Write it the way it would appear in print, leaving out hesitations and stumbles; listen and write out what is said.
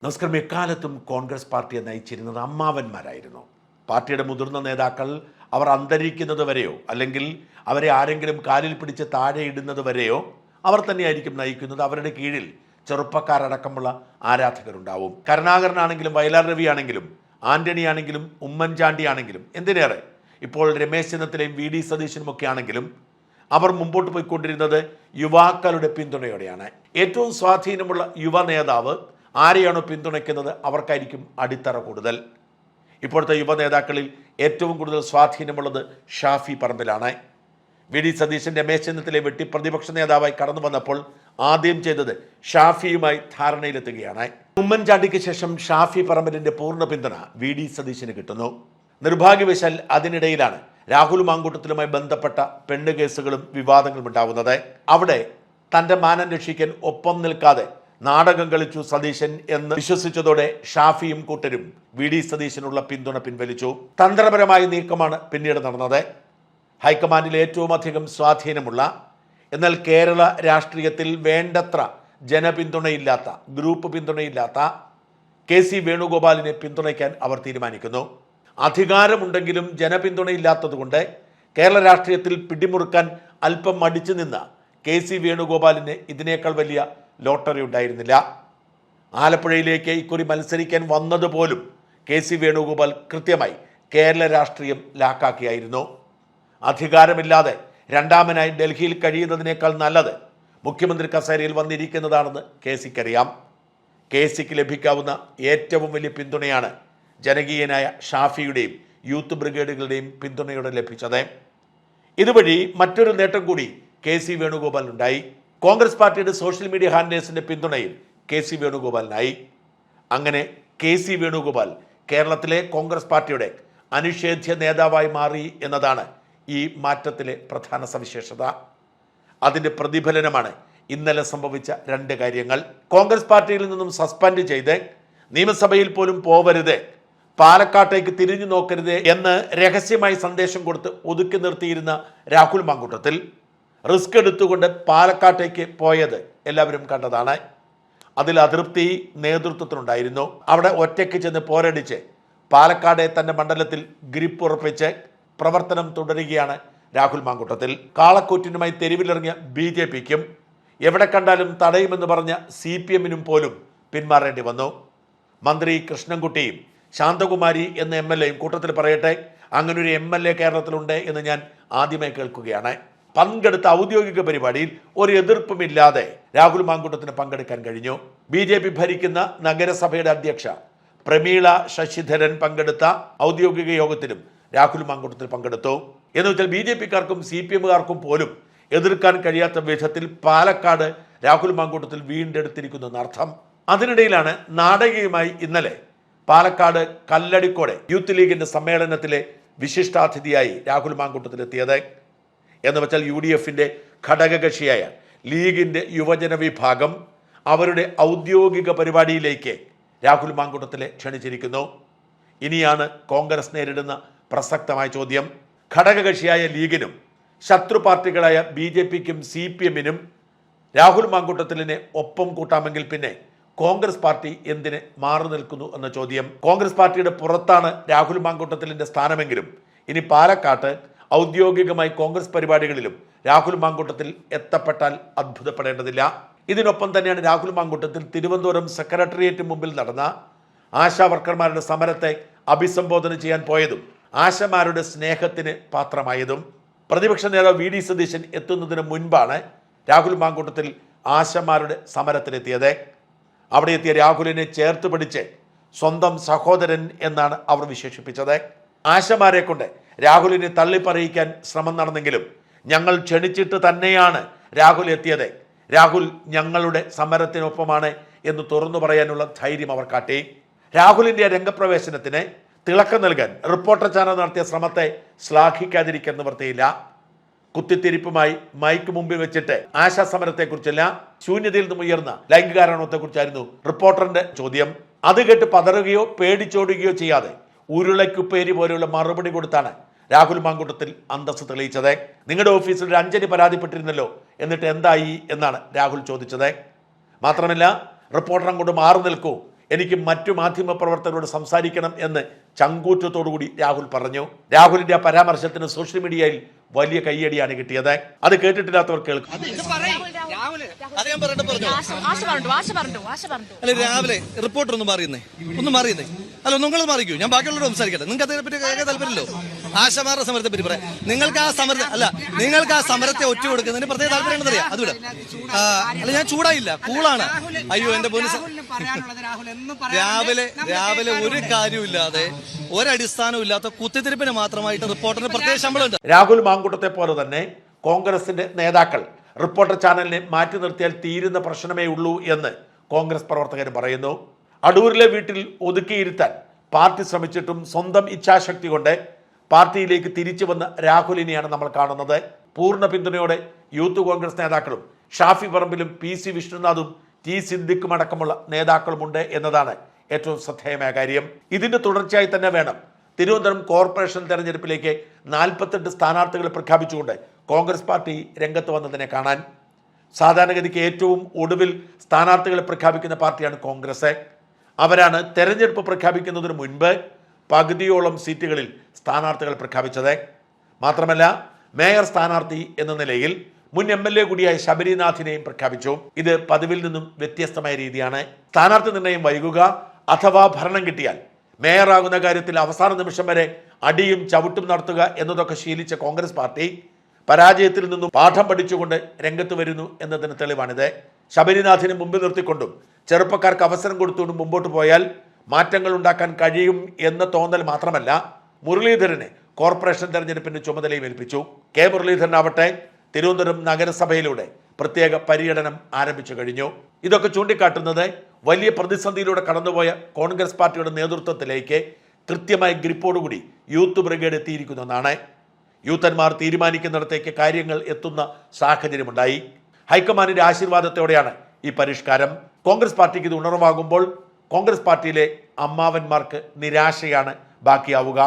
നമസ്കാരം. എക്കാലത്തും കോൺഗ്രസ് പാർട്ടിയെ നയിച്ചിരുന്നത് അമ്മാവന്മാരായിരുന്നു. പാർട്ടിയുടെ മുതിർന്ന നേതാക്കൾ അവർ അന്തരിക്കുന്നത് വരെയോ അല്ലെങ്കിൽ അവരെ ആരെങ്കിലും കാലിൽ പിടിച്ച് താഴെ ഇടുന്നത് വരെയോ അവർ തന്നെയായിരിക്കും നയിക്കുന്നത്. അവരുടെ കീഴിൽ ചെറുപ്പക്കാരടക്കമുള്ള ആരാധകരുണ്ടാവും. കരുണാകരനാണെങ്കിലും വയലാർ രവി ആണെങ്കിലും ആന്റണി ആണെങ്കിലും ഉമ്മൻചാണ്ടി ആണെങ്കിലും എന്തിനേറെ ഇപ്പോൾ രമേശ് ചെന്നിത്തലയും വി ഡി സതീശനും ഒക്കെ ആണെങ്കിലും അവർ മുമ്പോട്ട് പോയിക്കൊണ്ടിരുന്നത് യുവാക്കളുടെ പിന്തുണയോടെയാണ്. ഏറ്റവും സ്വാധീനമുള്ള യുവ നേതാവ് ആരെയാണോ പിന്തുണയ്ക്കുന്നത് അവർക്കായിരിക്കും അടിത്തറ കൂടുതൽ. ഇപ്പോഴത്തെ യുവ നേതാക്കളിൽ ഏറ്റവും കൂടുതൽ സ്വാധീനമുള്ളത് ഷാഫി പറമ്പിലാണ്. വി ഡി സതീശൻ രമേശ് ചെന്നിത്തലയെ വെട്ടി പ്രതിപക്ഷ നേതാവായി കടന്നു വന്നപ്പോൾ ആദ്യം ചെയ്തത് ഷാഫിയുമായി ധാരണയിലെത്തുകയാണ്. ഉമ്മൻചാണ്ടിക്ക് ശേഷം ഷാഫി പറമ്പിലിന്റെ പൂർണ്ണ പിന്തുണ വി ഡി സതീശന് കിട്ടുന്നു. നിർഭാഗ്യവശാൽ അതിനിടയിലാണ് രാഹുൽ മാങ്കൂട്ടത്തിലുമായി ബന്ധപ്പെട്ട പെണ്ണ് കേസുകളും വിവാദങ്ങളും ഉണ്ടാവുന്നത്. അവിടെ തൻ്റെ മാനം രക്ഷിക്കാൻ ഒപ്പം നിൽക്കാതെ നാടകം കളിച്ചു സതീശൻ എന്ന് വിശ്വസിച്ചതോടെ ഷാഫിയും കൂട്ടരും വി ഡി സതീശനുള്ള പിന്തുണ പിൻവലിച്ചു. തന്ത്രപരമായ നീക്കമാണ് പിന്നീട് നടന്നത്. ഹൈക്കമാൻഡിൽ ഏറ്റവും അധികം സ്വാധീനമുള്ള എന്നാൽ കേരള രാഷ്ട്രീയത്തിൽ വേണ്ടത്ര ജനപിന്തുണയില്ലാത്ത ഗ്രൂപ്പ് പിന്തുണയില്ലാത്ത കെ സി വേണുഗോപാലിനെ പിന്തുണയ്ക്കാൻ അവർ തീരുമാനിക്കുന്നു. അധികാരമുണ്ടെങ്കിലും ജനപിന്തുണയില്ലാത്തതുകൊണ്ട് കേരള രാഷ്ട്രീയത്തിൽ പിടിമുറുക്കാൻ അല്പം മടിച്ചു നിന്ന കെ സി വേണുഗോപാലിന് ഇതിനേക്കാൾ വലിയ ലോട്ടറി ഉണ്ടായിരുന്നില്ല. ആലപ്പുഴയിലേക്ക് ഇക്കുറി മത്സരിക്കാൻ വന്നതുപോലും കെ സി വേണുഗോപാൽ കൃത്യമായി കേരള രാഷ്ട്രീയം ലാക്കാക്കിയായിരുന്നു. അധികാരമില്ലാതെ രണ്ടാമനായി ഡൽഹിയിൽ കഴിയുന്നതിനേക്കാൾ നല്ലത് മുഖ്യമന്ത്രി കസേരയിൽ വന്നിരിക്കുന്നതാണെന്ന് കെ സിക്കറിയാം. കെ സിക്ക് ലഭിക്കാവുന്ന ഏറ്റവും വലിയ പിന്തുണയാണ് ജനകീയനായ ഷാഫിയുടെയും യൂത്ത് ബ്രിഗേഡുകളുടെയും പിന്തുണയോടെ ലഭിച്ചത്. ഇതുവഴി മറ്റൊരു നേട്ടം കൂടി കെ സി വേണുഗോപാലിനുണ്ടായി. കോൺഗ്രസ് പാർട്ടിയുടെ സോഷ്യൽ മീഡിയ ഹാൻഡിലേഴ്സിന്റെ പിന്തുണയിൽ കെ സി വേണുഗോപാലിനായി. അങ്ങനെ കെ സി വേണുഗോപാൽ കേരളത്തിലെ കോൺഗ്രസ് പാർട്ടിയുടെ അനിഷേധ്യ നേതാവായി മാറി എന്നതാണ് ഈ മാറ്റത്തിലെ പ്രധാന സവിശേഷത. അതിൻ്റെ പ്രതിഫലനമാണ് ഇന്നലെ സംഭവിച്ച രണ്ട് കാര്യങ്ങൾ. കോൺഗ്രസ് പാർട്ടിയിൽ നിന്നും സസ്പെൻഡ് ചെയ്ത് നിയമസഭയിൽ പോലും പോവരുത്, പാലക്കാട്ടേക്ക് തിരിഞ്ഞു നോക്കരുത് എന്ന് രഹസ്യമായി സന്ദേശം കൊടുത്ത് ഒതുക്കി നിർത്തിയിരുന്ന രാഹുൽ മാങ്കൂട്ടത്തിൽ റിസ്ക് എടുത്തുകൊണ്ട് പാലക്കാട്ടേക്ക് പോയത് എല്ലാവരും കണ്ടതാണ്. അതിൽ അതൃപ്തി നേതൃത്വത്തിനുണ്ടായിരുന്നു. അവിടെ ഒറ്റയ്ക്ക് ചെന്ന് പോരടിച്ച് പാലക്കാടെ തന്റെ മണ്ഡലത്തിൽ ഗ്രിപ്പ് ഉറപ്പിച്ച് പ്രവർത്തനം തുടരുകയാണ് രാഹുൽ മാങ്കൂട്ടത്തിൽ. കാളക്കൂറ്റിനുമായി തെരുവിലിറങ്ങിയ BJPക്കും എവിടെ കണ്ടാലും തടയുമെന്ന് പറഞ്ഞ CPMനും പോലും പിന്മാറേണ്ടി വന്നു. മന്ത്രി കൃഷ്ണൻകുട്ടിയും ശാന്തകുമാരി എന്ന MLAയും കൂട്ടത്തിൽ പറയട്ടെ, അങ്ങനൊരു MLA കേരളത്തിലുണ്ട് എന്ന് ഞാൻ ആദ്യമായി കേൾക്കുകയാണ്. പങ്കെടുത്ത ഔദ്യോഗിക പരിപാടിയിൽ ഒരു എതിർപ്പുമില്ലാതെ രാഹുൽ മാങ്കൂട്ടത്തിന് പങ്കെടുക്കാൻ കഴിഞ്ഞു. BJP ഭരിക്കുന്ന നഗരസഭയുടെ അധ്യക്ഷ പ്രമീള ശശിധരൻ പങ്കെടുത്ത ഔദ്യോഗിക യോഗത്തിലും രാഹുൽ മാങ്കൂട്ടത്തിൽ പങ്കെടുത്തു. എന്ന് വെച്ചാൽ BJPക്കാർക്കും CPMകാർക്കും പോലും എതിർക്കാൻ കഴിയാത്ത വിധത്തിൽ പാലക്കാട് രാഹുൽ മാങ്കൂട്ടത്തിൽ വീണ്ടെടുത്തിരിക്കുന്നു എന്നർത്ഥം. അതിനിടയിലാണ് നാടകീയമായി ഇന്നലെ പാലക്കാട് കല്ലടിക്കോടെ യൂത്ത് ലീഗിന്റെ സമ്മേളനത്തിലെ വിശിഷ്ടാതിഥിയായി രാഹുൽ മാങ്കൂട്ടത്തിൽ എത്തിയത്. എന്ന് വെച്ചാൽ UDFന്റെ ഘടകകക്ഷിയായ ലീഗിന്റെ യുവജന വിഭാഗം അവരുടെ ഔദ്യോഗിക പരിപാടിയിലേക്ക് രാഹുൽ മാങ്കൂട്ടത്തിലെ ക്ഷണിച്ചിരിക്കുന്നു. ഇനിയാണ് കോൺഗ്രസ് നേരിടുന്ന പ്രസക്തമായ ചോദ്യം. ഘടകകക്ഷിയായ ലീഗിനും ശത്രു പാർട്ടികളായ BJPക്കും CPMനും രാഹുൽ മാങ്കൂട്ടത്തിലിനെ ഒപ്പം കൂട്ടാമെങ്കിൽ പിന്നെ കോൺഗ്രസ് പാർട്ടി എന്തിന് മാറി നിൽക്കുന്നു എന്ന ചോദ്യം. കോൺഗ്രസ് പാർട്ടിയുടെ പുറത്താണ് രാഹുൽ മാങ്കൂട്ടത്തിലിന്റെ സ്ഥാനമെങ്കിലും ഇനി പാലക്കാട്ട് ഔദ്യോഗികമായി കോൺഗ്രസ് പരിപാടികളിലും രാഹുൽ മാങ്കൂട്ടത്തിൽ എത്തപ്പെട്ടാൽ അത്ഭുതപ്പെടേണ്ടതില്ല. ഇതിനൊപ്പം തന്നെയാണ് രാഹുൽ മാങ്കൂട്ടത്തിൽ തിരുവനന്തപുരം സെക്രട്ടേറിയറ്റ് മുമ്പിൽ നടന്ന ആശാ വർക്കർമാരുടെ സമരത്തെ അഭിസംബോധന ചെയ്യാൻ പോയതും ആശമാരുടെ സ്നേഹത്തിന് പാത്രമായതും. പ്രതിപക്ഷ നേതാവ് വി ഡി സതീശൻ എത്തുന്നതിന് മുൻപാണ് രാഹുൽ മാങ്കൂട്ടത്തിൽ ആശമാരുടെ സമരത്തിലെത്തിയത്. അവിടെ എത്തിയ രാഹുലിനെ ചേർത്ത് പിടിച്ച് സ്വന്തം സഹോദരൻ എന്നാണ് അവർ വിശേഷിപ്പിച്ചത്. ആശമാരെ കൊണ്ട് രാഹുലിനെ തള്ളിപ്പറയിക്കാൻ ശ്രമം നടന്നെങ്കിലും ഞങ്ങൾ ക്ഷണിച്ചിട്ട് തന്നെയാണ് രാഹുൽ എത്തിയത്, രാഹുൽ ഞങ്ങളുടെ സമരത്തിനൊപ്പമാണ് എന്ന് തുറന്നു പറയാനുള്ള ധൈര്യം അവർ കാട്ടി. രാഹുലിന്റെ രംഗപ്രവേശനത്തിന് തിളക്കം നൽകാൻ റിപ്പോർട്ടർ ചാനൽ നടത്തിയ ശ്രമത്തെ ശ്ലാഘിക്കാതിരിക്കാൻ നിവൃത്തിയില്ല. കുത്തിത്തിരിപ്പുമായി മൈക്ക് മുമ്പിൽ വെച്ചിട്ട് ആശാ സമരത്തെക്കുറിച്ചല്ല, ശൂന്യതയിൽ നിന്നും ഉയർന്ന ലൈംഗികാരോപണത്തെക്കുറിച്ചായിരുന്നു റിപ്പോർട്ടറിന്റെ ചോദ്യം. അത് കേട്ട് പതറുകയോ പേടിച്ചോടുകയോ ചെയ്യാതെ ഉരുളക്കുപ്പേരി പോലെയുള്ള മറുപടി കൊടുത്താണ് രാഹുൽ മാങ്കൂട്ടത്തിൽ അന്തസ്സ് തെളിയിച്ചത്. നിങ്ങളുടെ ഓഫീസിൽ ഒരു അഞ്ജലി പരാതിപ്പെട്ടിരുന്നല്ലോ, എന്നിട്ട് എന്തായി എന്നാണ് രാഹുൽ ചോദിച്ചത്. മാത്രമല്ല റിപ്പോർട്ടർ അങ്ങോട്ട് മാറി നിൽക്കൂ എനിക്ക് മറ്റു മാധ്യമ പ്രവർത്തകരോട് സംസാരിക്കണം എന്ന് ചങ്കൂറ്റത്തോടുകൂടി രാഹുൽ പറഞ്ഞു. രാഹുലിന്റെ ആ പരാമർശത്തിന് സോഷ്യൽ മീഡിയയിൽ വലിയ കയ്യടിയാണ് കിട്ടിയത്. അത് കേട്ടിട്ടില്ലാത്തവർ കേൾക്കും. അല്ല, രാവിലെ റിപ്പോർട്ടർ ഒന്ന് മാറിയുന്നേ. അല്ല, നിങ്ങൾ മാറിക്കൂ, ഞാൻ ബാക്കിയുള്ളവരോട് സംസാരിക്കട്ടെ. നിങ്ങൾക്ക് അതിനെപ്പറ്റി കേൾക്കാൻ താല്പര്യമല്ലോ. ആശമാരുടെ സമരത്തെ പറ്റി പറയാം. നിങ്ങൾക്ക് ആ സമരത്തെ ഒറ്റ കൊടുക്കുന്നതിന് പ്രത്യേക താല്പര്യം അറിയാം. അതുകൂടെ അല്ല, ഞാൻ ചൂടായില്ല, കൂളാണ്. അയ്യോ എന്റെ പോലീസ് രാവിലെ ഒരു കാര്യമില്ലാതെ ഒരടിസ്ഥാനവും ഇല്ലാത്ത കുത്തിത്തിരിപ്പിന് മാത്രമായിട്ട് റിപ്പോർട്ടറിന് പ്രത്യേക ശമ്പളമുണ്ട്. രാഹുൽ മാങ്കൂട്ടത്തെ പോലെ തന്നെ കോൺഗ്രസിന്റെ നേതാക്കൾ റിപ്പോർട്ടർ ചാനലിനെ മാറ്റി നിർത്തിയാൽ തീരുന്ന പ്രശ്നമേ ഉള്ളൂ എന്ന് കോൺഗ്രസ് പ്രവർത്തകർ പറയുന്നു. അടൂരിലെ വീട്ടിൽ ഒതുക്കിയിരുത്താൻ പാർട്ടി ശ്രമിച്ചിട്ടും സ്വന്തം ഇച്ഛാശക്തി കൊണ്ട് പാർട്ടിയിലേക്ക് തിരിച്ചു വന്ന രാഹുലിനെയാണ് നമ്മൾ കാണുന്നത്. പൂർണ്ണ പിന്തുണയോടെ യൂത്ത് കോൺഗ്രസ് നേതാക്കളും ഷാഫി പറമ്പിലും PC വിഷ്ണുനാഥും T സിദ്ദിഖും അടക്കമുള്ള നേതാക്കളുമുണ്ട് എന്നതാണ് ഏറ്റവും ശ്രദ്ധേയമായ കാര്യം. ഇതിന്റെ തുടർച്ചയായി തന്നെ വേണം തിരുവനന്തപുരം കോർപ്പറേഷൻ തെരഞ്ഞെടുപ്പിലേക്ക് 48 സ്ഥാനാർത്ഥികളെ പ്രഖ്യാപിച്ചുകൊണ്ട് കോൺഗ്രസ് പാർട്ടി രംഗത്ത് വന്നതിനെ കാണാൻ. സാധാരണഗതിക്ക് ഏറ്റവും ഒടുവിൽ സ്ഥാനാർത്ഥികളെ പ്രഖ്യാപിക്കുന്ന പാർട്ടിയാണ് കോൺഗ്രസ്. അവരാണ് തെരഞ്ഞെടുപ്പ് പ്രഖ്യാപിക്കുന്നതിന് മുൻപ് പകുതിയോളം സീറ്റുകളിൽ സ്ഥാനാർത്ഥികൾ പ്രഖ്യാപിച്ചത്. മാത്രമല്ല, മേയർ സ്ഥാനാർത്ഥി എന്ന നിലയിൽ മുൻ MLA കൂടിയായ ശബരിനാഥിനെയും പ്രഖ്യാപിച്ചു. ഇത് പതിവിൽ നിന്നും വ്യത്യസ്തമായ രീതിയാണ്. സ്ഥാനാർത്ഥി നിർണയം വൈകുക അഥവാ ഭരണം കിട്ടിയാൽ മേയറാകുന്ന കാര്യത്തിൽ അവസാന നിമിഷം വരെ അടിയും ചവിട്ടും നടത്തുക എന്നതൊക്കെ ശീലിച്ച കോൺഗ്രസ് പാർട്ടി പരാജയത്തിൽ നിന്നും പാഠം പഠിച്ചുകൊണ്ട് രംഗത്ത് വരുന്നു എന്നതിന് തെളിവാണിത്. ശബരിനാഥിനെ മുമ്പിൽ നിർത്തിക്കൊണ്ടും ചെറുപ്പക്കാർക്ക് അവസരം കൊടുത്തുകൊണ്ടും മുമ്പോട്ട് പോയാൽ മാറ്റങ്ങൾ ഉണ്ടാക്കാൻ കഴിയും എന്ന തോന്നൽ മാത്രമല്ല, മുരളീധരനെ കോർപ്പറേഷൻ തെരഞ്ഞെടുപ്പിന്റെ ചുമതലയും ഏൽപ്പിച്ചു. K മുരളീധരനാവട്ടെ തിരുവനന്തപുരം നഗരസഭയിലൂടെ പ്രത്യേക പര്യടനം ആരംഭിച്ചു കഴിഞ്ഞു. ഇതൊക്കെ ചൂണ്ടിക്കാട്ടുന്നത് വലിയ പ്രതിസന്ധിയിലൂടെ കടന്നുപോയ കോൺഗ്രസ് പാർട്ടിയുടെ നേതൃത്വത്തിലേക്ക് കൃത്യമായ ഗ്രിപ്പോടുകൂടി യൂത്ത് ബ്രിഗേഡ് എത്തിയിരിക്കുന്നെന്നാണ്. യൂത്തന്മാർ തീരുമാനിക്കുന്നിടത്തേക്ക് കാര്യങ്ങൾ എത്തുന്ന സാഹചര്യമുണ്ടായി. ഹൈക്കമാൻഡിന്റെ ആശീർവാദത്തോടെയാണ് ഈ പരിഷ്കാരം. കോൺഗ്രസ് പാർട്ടിക്ക് ഇത് ഉണർവാകുമ്പോൾ കോൺഗ്രസ് പാർട്ടിയിലെ അമ്മാവന്മാർക്ക് നിരാശയാണ് ബാക്കിയാവുക.